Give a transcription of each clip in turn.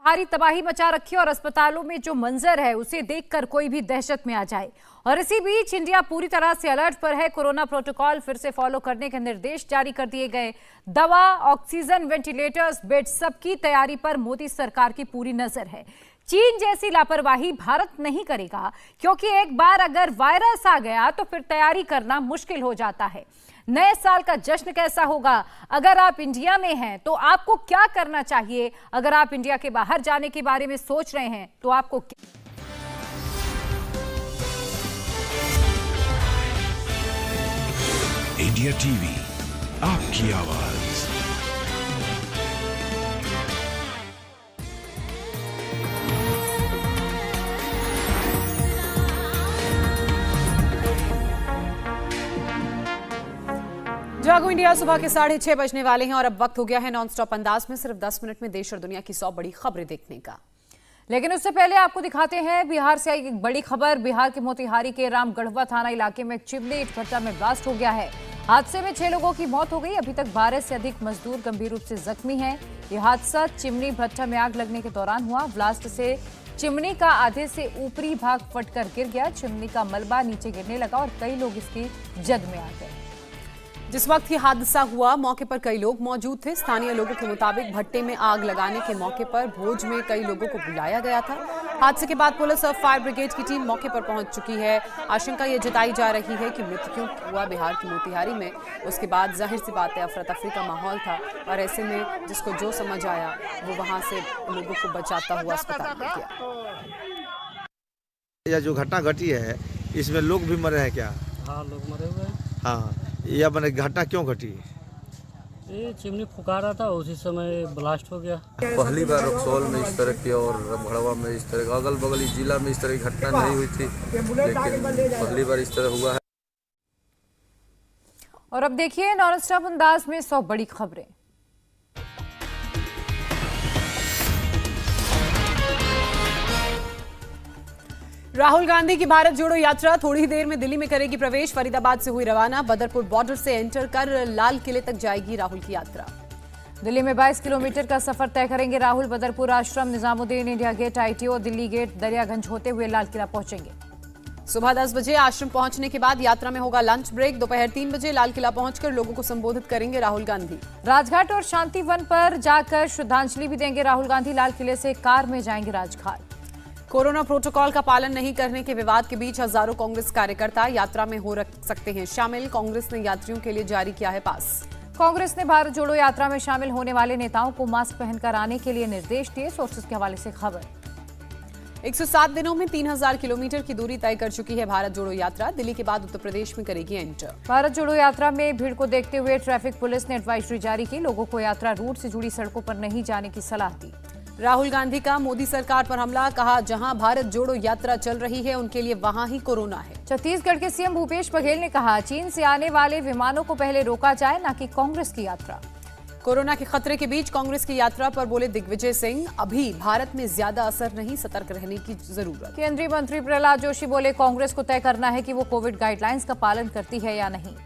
भारी तबाही मचा रखी और अस्पतालों में जो मंजर है उसे देखकर कोई भी दहशत में आ जाए। और इसी बीच इंडिया पूरी तरह से अलर्ट पर है। कोरोना प्रोटोकॉल फिर से फॉलो करने के निर्देश जारी कर दिए गए। दवा, ऑक्सीजन, वेंटिलेटर्स, बेड सबकी तैयारी पर मोदी सरकार की पूरी नजर है। चीन जैसी लापरवाही भारत नहीं करेगा, क्योंकि एक बार अगर वायरस आ गया तो फिर तैयारी करना मुश्किल हो जाता है। नए साल का जश्न कैसा होगा? अगर आप इंडिया में हैं तो आपको क्या करना चाहिए? अगर आप इंडिया के बाहर जाने के बारे में सोच रहे हैं तो आपको इंडिया टीवी, आपकी आवाज। जागो इंडिया सुबह के 6:30 बजने वाले हैं और अब वक्त हो गया है नॉनस्टॉप अंदाज में सिर्फ 10 मिनट में देश और दुनिया की 100 बड़ी खबरें देखने का। लेकिन उससे पहले आपको दिखाते हैं बिहार से आई एक बड़ी खबर। बिहार के मोतिहारी के रामगढ़वा थाना इलाके में एक चिमनी ईंट भट्टा में ब्लास्ट हो गया है। हादसे में 6 लोगों की मौत हो गई। अभी तक 12 से अधिक मजदूर गंभीर रूप से जख्मी हैं। यह हादसा चिमनी भट्टा में आग लगने के दौरान हुआ। ब्लास्ट से चिमनी का आधे से ऊपरी भाग फटकर गिर गया। चिमनी का मलबा नीचे गिरने लगा और कई लोग इसकी जद में आ गए। जिस वक्त ये हादसा हुआ मौके पर कई लोग मौजूद थे। स्थानीय लोगों के मुताबिक भट्टे में आग लगाने के मौके पर भोज में कई लोगों को बुलाया गया था। हादसे के बाद पुलिस और फायर ब्रिगेड की टीम मौके पर पहुंच चुकी है। आशंका ये जताई जा रही है कि मृत्यु हुआ बिहार की मोतिहारी में। उसके बाद जाहिर सी बात है अफरा तफरी का माहौल था और ऐसे में जिसको जो समझ आया वो वहां से लोगों को बचाता हुआ अस्पताल में गया। यह जो घटना घटी है इसमें लोग भी मरे हैं क्या? हाँ, लोग मरे हुए हैं। हाँ, यह मैंने घटना क्यों घटी? ये चिमनी फुका रहा था, उसी समय ब्लास्ट हो गया। पहली बार रक्सौल में इस तरह की और रामगढ़वा में इस तरह अगल बगल जिला में इस तरह की घटना नहीं हुई थी, लेकिन पहली बार इस तरह हुआ है। और अब देखिए नॉनस्टॉप अंदाज में 100 बड़ी खबरें। राहुल गांधी की भारत जोड़ो यात्रा थोड़ी देर में दिल्ली में करेगी प्रवेश। फरीदाबाद से हुई रवाना। बदरपुर बॉर्डर से एंटर कर लाल किले तक जाएगी राहुल की यात्रा। दिल्ली में 22 किलोमीटर का सफर तय करेंगे Rahul. Badarpur Ashram, Nizamuddin, India gate, ITO, Delhi gate, Daryaganj होते हुए लाल किला पहुंचेंगे। सुबह 10 बजे आश्रम पहुंचने के बाद यात्रा में होगा लंच ब्रेक। दोपहर 3 बजे लाल किला पहुंचकर लोगों को संबोधित करेंगे राहुल गांधी। राजघाट और शांति वन पर जाकर श्रद्धांजलि भी देंगे राहुल गांधी। लाल किले से कार में जाएंगे राजघाट। कोरोना प्रोटोकॉल का पालन नहीं करने के विवाद के बीच हजारों कांग्रेस कार्यकर्ता यात्रा में हो सकते हैं शामिल। कांग्रेस ने यात्रियों के लिए जारी किया है पास। कांग्रेस ने भारत जोड़ो यात्रा में शामिल होने वाले नेताओं को मास्क पहनकर आने के लिए निर्देश दिए। सोर्सेज के हवाले से खबर। 107 दिनों में 3000 किलोमीटर की दूरी तय कर चुकी है भारत जोड़ो यात्रा। दिल्ली के बाद उत्तर प्रदेश में करेगी एंटर। भारत जोड़ो यात्रा में भीड़ को देखते हुए ट्रैफिक पुलिस ने एडवाइजरी जारी की। लोगों को यात्रा रूट से जुड़ी सड़कों पर नहीं जाने की सलाह दी। राहुल गांधी का मोदी सरकार पर हमला। कहा जहां भारत जोड़ो यात्रा चल रही है उनके लिए वहां ही कोरोना है। छत्तीसगढ़ के सीएम भूपेश बघेल ने कहा चीन से आने वाले विमानों को पहले रोका जाए, न कि कांग्रेस की यात्रा। कोरोना के खतरे के बीच कांग्रेस की यात्रा पर बोले दिग्विजय सिंह, अभी भारत में ज्यादा असर नहीं, सतर्क रहने की जरूरत। केंद्रीय मंत्री प्रहलाद जोशी बोले कांग्रेस को तय करना है कि वो कोविड गाइडलाइंस का पालन करती है या नहीं।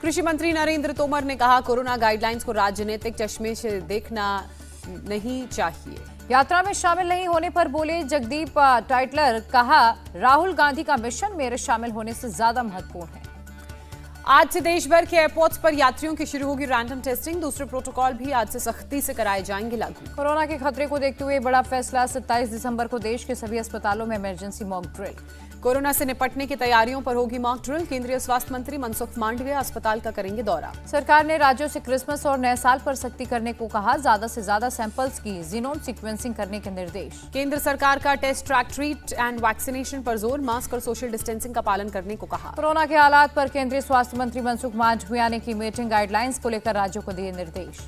कृषि मंत्री नरेंद्र तोमर ने कहा कोरोना गाइडलाइंस को राजनीतिक चश्मे से देखना नहीं चाहिए। यात्रा में शामिल नहीं होने पर बोले जगदीप टाइटलर, कहा राहुल गांधी का मिशन मेरे शामिल होने से ज्यादा महत्वपूर्ण है। आज से देश भर के एयरपोर्ट्स पर यात्रियों की शुरू होगी रैंडम टेस्टिंग। दूसरे प्रोटोकॉल भी आज से सख्ती से कराए जाएंगे लागू। कोरोना के खतरे को देखते हुए बड़ा फैसला। 27 दिसंबर को देश के सभी अस्पतालों में इमरजेंसी मॉक ड्रिल। कोरोना से निपटने की तैयारियों पर होगी मॉक ड्रिल। केंद्रीय स्वास्थ्य मंत्री मनसुख मांडविया अस्पताल का करेंगे दौरा। सरकार ने राज्यों से क्रिसमस और नए साल पर सख्ती करने को कहा। ज्यादा से ज्यादा सैंपल्स की जीनोम सीक्वेंसिंग करने के निर्देश। केंद्र सरकार का test, track, treat and vaccination पर जोर। मास्क और सोशल डिस्टेंसिंग का पालन करने को कहा। कोरोना के हालात पर केंद्रीय स्वास्थ्य मंत्री मनसुख मांडविया ने की मीटिंग। गाइडलाइंस को लेकर राज्यों को दिए निर्देश।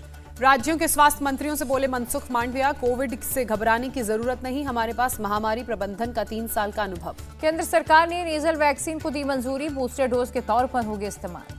राज्यों के स्वास्थ्य मंत्रियों से बोले मनसुख मांडविया, कोविड से घबराने की जरूरत नहीं, हमारे पास महामारी प्रबंधन का 3 साल का अनुभव। केंद्र सरकार ने नेजल वैक्सीन को दी मंजूरी। बूस्टर डोज के तौर पर होगी इस्तेमाल।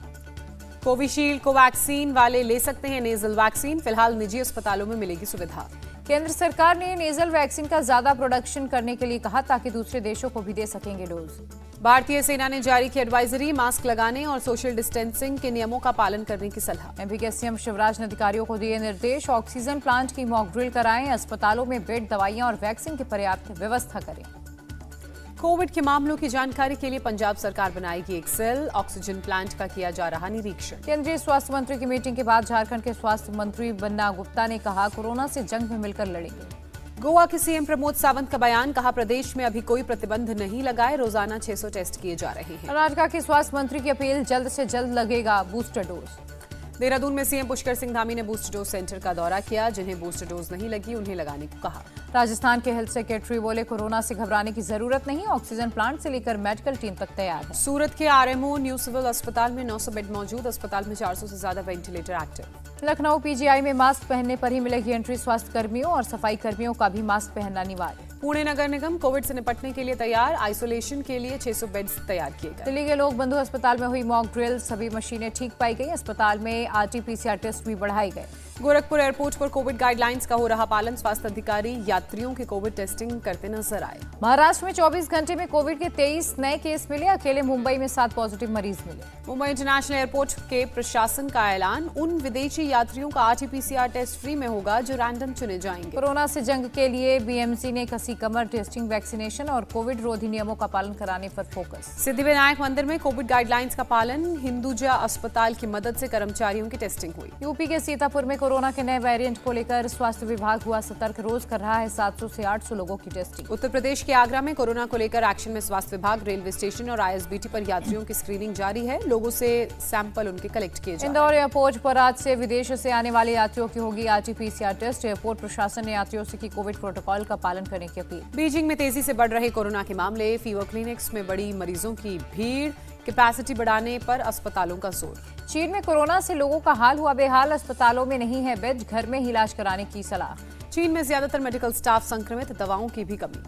कोविशील्ड, कोवैक्सीन वाले ले सकते हैं नेजल वैक्सीन। फिलहाल निजी अस्पतालों में मिलेगी सुविधा। केंद्र सरकार ने नेजल वैक्सीन का ज्यादा प्रोडक्शन करने के लिए कहा ताकि दूसरे देशों को भी दे सकेंगे डोज। भारतीय सेना ने जारी की एडवाइजरी, मास्क लगाने और सोशल डिस्टेंसिंग के नियमों का पालन करने की सलाह। एमपी के सीएम शिवराज ने अधिकारियों को दिए निर्देश, ऑक्सीजन प्लांट की मॉक ड्रिल कराएं, अस्पतालों में बेड, दवाइयां और वैक्सीन की पर्याप्त व्यवस्था करें। कोविड के मामलों की जानकारी के लिए पंजाब सरकार बनाएगी एक सेल, ऑक्सीजन प्लांट का किया जा रहा निरीक्षण। केंद्रीय स्वास्थ्य मंत्री की मीटिंग के बाद झारखंड के स्वास्थ्य मंत्री बन्ना गुप्ता ने कहा कोरोना से जंग में मिलकर लड़ेंगे। गोवा के सीएम प्रमोद सावंत का बयान, कहा प्रदेश में अभी कोई प्रतिबंध नहीं लगाए, रोजाना 600 टेस्ट किए जा रहे हैं। कर्नाटक के स्वास्थ्य मंत्री की अपील, जल्द से जल्द लगेगा बूस्टर डोज। देहरादून में सीएम पुष्कर सिंह धामी ने बूस्टर डोज सेंटर का दौरा किया, जिन्हें बूस्टर डोज नहीं लगी उन्हें लगाने को कहा। राजस्थान के हेल्थ सेक्रेटरी बोले कोरोना से घबराने की जरूरत नहीं, ऑक्सीजन प्लांट से लेकर मेडिकल टीम तक तैयार है। सूरत के आरएमओ न्यू सिविल अस्पताल में 900 बेड मौजूद, अस्पताल में 400 से ज्यादा वेंटिलेटर एक्टिव। लखनऊ पीजीआई में मास्क पहनने पर ही मिलेगी एंट्री, स्वास्थ्य कर्मियों और सफाई कर्मियों का भी मास्क पहनना अनिवार्य। पुणे नगर निगम कोविड से निपटने के लिए तैयार, आइसोलेशन के लिए 600 बेड्स तैयार किए गए। दिल्ली के लोक बंधु अस्पताल में हुई मॉक ड्रिल, सभी मशीनें ठीक पाई गई, अस्पताल में आरटी-पीसीआर टेस्ट भी बढ़ाए गए। गोरखपुर एयरपोर्ट पर कोविड गाइडलाइंस का हो रहा पालन, स्वास्थ्य अधिकारी यात्रियों की कोविड टेस्टिंग करते नजर आए। महाराष्ट्र में 24 घंटे में कोविड के 23 नए केस मिले, अकेले मुंबई में 7 पॉजिटिव मरीज मिले। मुंबई इंटरनेशनल एयरपोर्ट के प्रशासन का ऐलान, उन विदेशी यात्रियों का आरटी-पीसीआर टेस्ट फ्री में होगा जो रैंडम चुने जाएंगे। कोरोना से जंग के लिए बीएमसी ने कसी कमर, टेस्टिंग, वैक्सीनेशन और कोविड रोधी नियमों का पालन कराने पर फोकस। सिद्धिविनायक मंदिर में कोविड गाइडलाइंस का पालन, हिंदुजा अस्पताल की मदद से कर्मचारियों की टेस्टिंग हुई। यूपी के सीतापुर में कोरोना के नए वेरिएंट को लेकर स्वास्थ्य विभाग हुआ सतर्क, रोज कर रहा है 700 से 800 लोगों की टेस्टिंग। उत्तर प्रदेश के आगरा में कोरोना को लेकर एक्शन में स्वास्थ्य विभाग, रेलवे स्टेशन और आईएसबीटी पर यात्रियों की स्क्रीनिंग जारी है, लोगों से सैंपल उनके कलेक्ट किए जा रहे हैं। इंदौर एयरपोर्ट पर आज से विदेश से आने वाले यात्रियों की होगी आरटी-पीसीआर टेस्ट, एयरपोर्ट प्रशासन ने यात्रियों से की कोविड प्रोटोकॉल का पालन करने की अपील। बीजिंग में तेजी से बढ़ रहे कोरोना के मामले, फीवर क्लिनिक्स में बड़ी मरीजों की भीड़, कैपेसिटी बढ़ाने पर अस्पतालों का जोर। चीन में कोरोना से लोगों का हाल हुआ बेहाल, अस्पतालों में नहीं है बेड, घर में ही इलाज कराने की सलाह। चीन में ज्यादातर मेडिकल स्टाफ संक्रमित, दवाओं की भी कमी।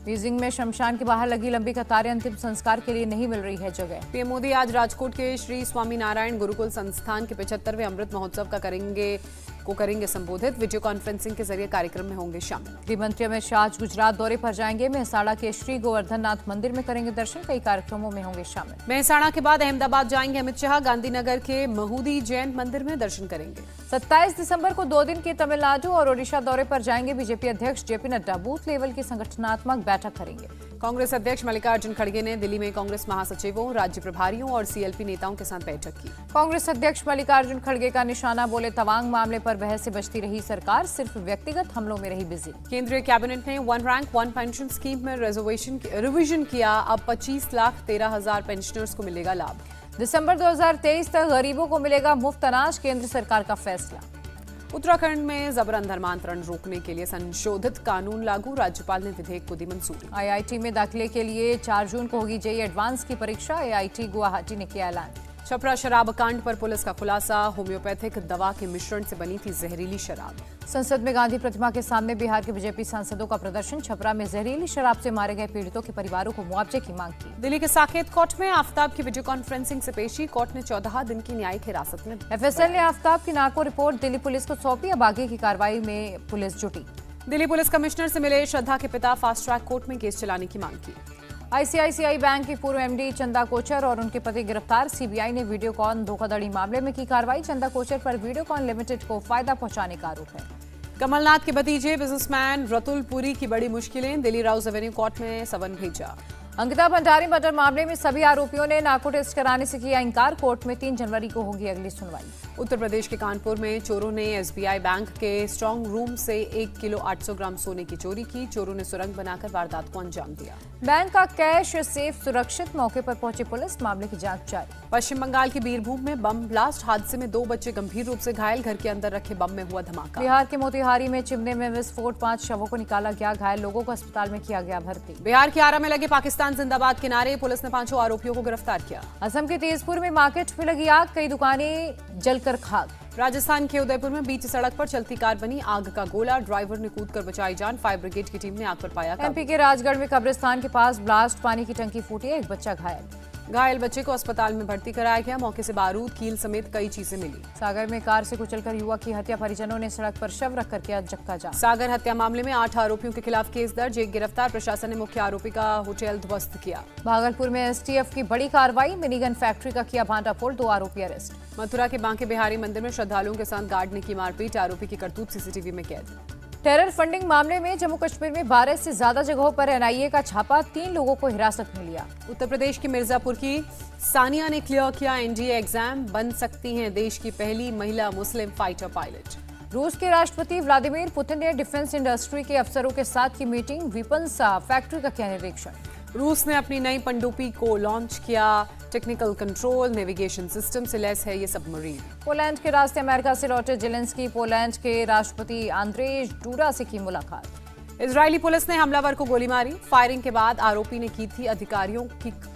बीजिंग में शमशान के बाहर लगी लंबी कतारें, अंतिम संस्कार के लिए नहीं मिल रही है जगह। पीएम मोदी आज राजकोट के श्री स्वामीनारायण गुरुकुल संस्थान के 75वें अमृत महोत्सव का करेंगे संबोधित, वीडियो कॉन्फ्रेंसिंग के जरिए कार्यक्रम में होंगे शामिल। गृह मंत्री अमित शाह आज गुजरात दौरे पर जाएंगे, मेहसाणा के श्री गोवर्धन नाथ मंदिर में करेंगे दर्शन, कई कार्यक्रमों में होंगे शामिल। मेहसाणा के बाद अहमदाबाद जाएंगे अमित शाह, गांधीनगर के महूदी जैन मंदिर में दर्शन करेंगे। 27 दिसंबर को 2 दिन के तमिलनाडु और ओडिशा दौरे पर जाएंगे बीजेपी अध्यक्ष जेपी नड्डा, बूथ लेवल की संगठनात्मक बैठक करेंगे। कांग्रेस अध्यक्ष मल्लिकार्जुन खड़गे ने दिल्ली में कांग्रेस महासचिवों, राज्य प्रभारियों और सीएलपी नेताओं के साथ बैठक की। कांग्रेस अध्यक्ष मल्लिकार्जुन खड़गे का निशाना, बोले तवांग मामले पर बहस से बचती रही सरकार, सिर्फ व्यक्तिगत हमलों में रही बिजी। केंद्रीय कैबिनेट ने 1 रैंक 1 पेंशन स्कीम में रिविजन किया, अब 25,13,000 पेंशनर्स को मिलेगा लाभ। दिसंबर 2023 तक गरीबों को मिलेगा मुफ्त अनाज, केंद्र सरकार का फैसला। उत्तराखंड में जबरन धर्मांतरण रोकने के लिए संशोधित कानून लागू, राज्यपाल ने विधेयक को दी मंजूरी। आईआईटी में दाखिले के लिए 4 जून को होगी जेईई एडवांस की परीक्षा, आईआईटी गुवाहाटी ने किया ऐलान। छपरा शराब कांड पर पुलिस का खुलासा, होम्योपैथिक दवा के मिश्रण से बनी थी जहरीली शराब। संसद में गांधी प्रतिमा के सामने बिहार के बीजेपी सांसदों का प्रदर्शन, छपरा में जहरीली शराब से मारे गए पीड़ितों के परिवारों को मुआवजे की मांग की। दिल्ली के साकेत कोर्ट में आफ्ताब की वीडियो कॉन्फ्रेंसिंग से पेशी, कोर्ट ने 14 दिन की न्यायिक हिरासत में। एफएसएल ने आफ्ताब की नार्को रिपोर्ट दिल्ली पुलिस को सौंपी, अब आगे की कार्रवाई में पुलिस जुटी। दिल्ली पुलिस कमिश्नर से मिले श्रद्धा के पिता, फास्ट ट्रैक कोर्ट में केस चलाने की मांग की। आईसीआईसीआई बैंक की पूर्व एमडी चंदा कोचर और उनके पति गिरफ्तार, सीबीआई ने वीडियोकॉन धोखाधड़ी मामले में की कार्रवाई, चंदा कोचर पर वीडियोकॉन लिमिटेड को फायदा पहुंचाने का आरोप है। कमलनाथ के भतीजे बिजनेसमैन रतुल पुरी की बड़ी मुश्किलें, दिल्ली राउस एवेन्यू कोर्ट में समन भेजा। अंकिता भंडारी मर्डर मामले में सभी आरोपियों ने नार्को टेस्ट कराने से किया इंकार, कोर्ट में 3 जनवरी को होगी अगली सुनवाई। उत्तर प्रदेश के कानपुर में चोरों ने एसबीआई बैंक के स्ट्रांग रूम से 1 किलो 800 ग्राम सोने की चोरी की, चोरों ने सुरंग बनाकर वारदात को अंजाम दिया। बैंक का कैश सेफ सुरक्षित, मौके पर पहुंची पुलिस, मामले की जांच जारी। पश्चिम बंगाल के बीरभूम में बम ब्लास्ट, हादसे में 2 बच्चे गंभीर रूप से घायल, घर के अंदर रखे बम में हुआ धमाका। बिहार के मोतिहारी में चिमने में विस्फोट, 5 शवों को निकाला गया, घायल लोगों को अस्पताल में किया गया भर्ती। बिहार के आरा में लगे पाकिस्तान जिंदाबाद के नारे, पुलिस ने 5 आरोपियों को गिरफ्तार किया। असम के तेजपुर में मार्केट में लगी आग, कई दुकानें जलकर खाक। राजस्थान के उदयपुर में बीच सड़क पर चलती कार बनी आग का गोला, ड्राइवर ने कूदकर बचाई जान, फायर ब्रिगेड की टीम ने आग पर पाया काबू। एमपी के राजगढ़ में कब्रिस्तान के पास ब्लास्ट, पानी की टंकी फूटी, एक बच्चा घायल। घायल बच्चे को अस्पताल में भर्ती कराया गया। मौके से बारूद, कील समेत कई चीजें मिली। सागर में कार से कुचलकर युवक की हत्या, परिजनों ने सड़क पर शव रखकर किया चक्का जाम। सागर हत्या मामले में 8 आरोपियों के खिलाफ केस दर्ज, एक गिरफ्तार। प्रशासन ने मुख्य आरोपी का होटल ध्वस्त किया। भागलपुर में एसटीएफ की बड़ी कार्रवाई, मिनीगन फैक्ट्री का किया भांडाफोड़, 2 आरोपी अरेस्ट। मथुरा के बांके बिहारी मंदिर में श्रद्धालुओं के साथ गार्ड ने की मारपीट, आरोपी की करतूत सीसीटीवी में कैद। टेरर फंडिंग मामले में जम्मू कश्मीर में 12 से ज्यादा जगहों पर एनआईए का छापा, 3 लोगों को हिरासत में लिया। उत्तर प्रदेश के मिर्जापुर की सानिया ने क्लियर किया एनडीए एग्जाम, बन सकती हैं देश की पहली महिला मुस्लिम फाइटर पायलट। रूस के राष्ट्रपति व्लादिमीर पुतिन ने डिफेंस इंडस्ट्री के अफसरों के साथ की मीटिंग, वेपन्स फैक्ट्री का किया निरीक्षण। रूस ने अपनी नई पनडुब्बी को लॉन्च किया, टेक्निकल कंट्रोल नेविगेशन सिस्टम से लैस है ये सबमरीन। पोलैंड के रास्ते अमेरिका से लौटे जेलेंस्की, पोलैंड के राष्ट्रपति आंद्रेज डूडा से की मुलाकात। इजरायली पुलिस ने हमलावर को गोली मारी, फायरिंग के बाद आरोपी ने की थी अधिकारियों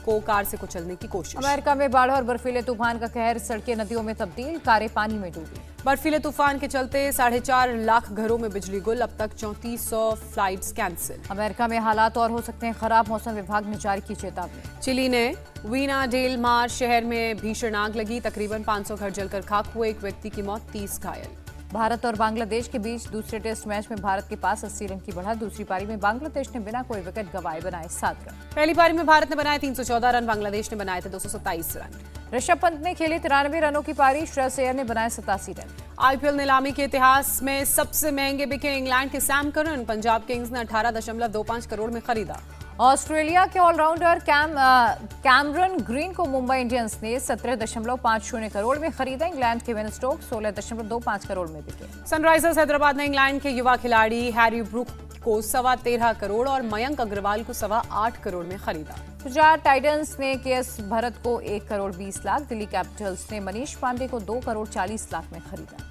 को कार से कुचलने की कोशिश। अमेरिका में बाढ़ और बर्फीले तूफान का कहर, सड़कें नदियों में तब्दील, कारें पानी में डूबी। बर्फीले तूफान के चलते 4.5 लाख घरों में बिजली गुल, अब तक 3400 फ्लाइट्स कैंसिल। अमेरिका में हालात और हो सकते हैं खराब, मौसम विभाग ने जारी की चेतावनी। चिली ने वीना डेल मार शहर में भीषण आग लगी, तकरीबन 500 घर जलकर खाक हुए, एक व्यक्ति की मौत, 30 घायल। भारत और बांग्लादेश के बीच दूसरे टेस्ट मैच में भारत के पास 80 रन की बढ़त, दूसरी पारी में बांग्लादेश ने बिना कोई विकेट गंवाए बनाए 7 रन। पहली पारी में भारत ने बनाए 314 रन, बांग्लादेश ने बनाए थे 227 रन। ऋषभ पंत ने खेली 93 रनों की पारी, श्रेयस अय्यर ने बनाए 87 रन। आईपीएल नीलामी के इतिहास में सबसे महंगे बिके इंग्लैंड के सैम करन, पंजाब किंग्स ने 18.25 करोड़ में खरीदा। ऑस्ट्रेलिया के ऑलराउंडर कैमरन ग्रीन को मुंबई इंडियंस ने 17.50 करोड़ में खरीदा। इंग्लैंड के बेन स्टोक्स 16.25 करोड़ में बिके। सनराइजर्स हैदराबाद ने इंग्लैंड के युवा खिलाड़ी हैरी ब्रूक को 13.25 करोड़ और मयंक अग्रवाल को 8.25 करोड़ में खरीदा। गुजरात टाइटंस ने केएस भरत को 1 करोड़ 20 लाख, दिल्ली कैपिटल्स ने मनीष पांडे को 2 करोड़ 40 लाख में खरीदा।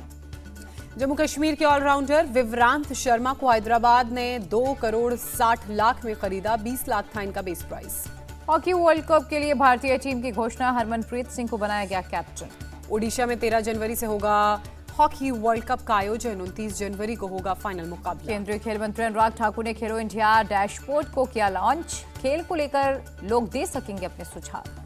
जम्मू कश्मीर के ऑलराउंडर विवरांत शर्मा को हैदराबाद ने 2 करोड़ 60 लाख में खरीदा, 20 लाख था इनका base price. Hockey world cup के लिए भारतीय टीम की घोषणा, हरमनप्रीत सिंह को बनाया गया कैप्टन। ओडिशा में 13 जनवरी से होगा हॉकी वर्ल्ड कप का आयोजन, 29 जनवरी को होगा फाइनल मुकाबला। केंद्रीय खेल मंत्री अनुराग ठाकुर ने खेलो इंडिया डैशबोर्ड को किया लॉन्च, खेल को लेकर लोग दे सकेंगे अपने सुझाव।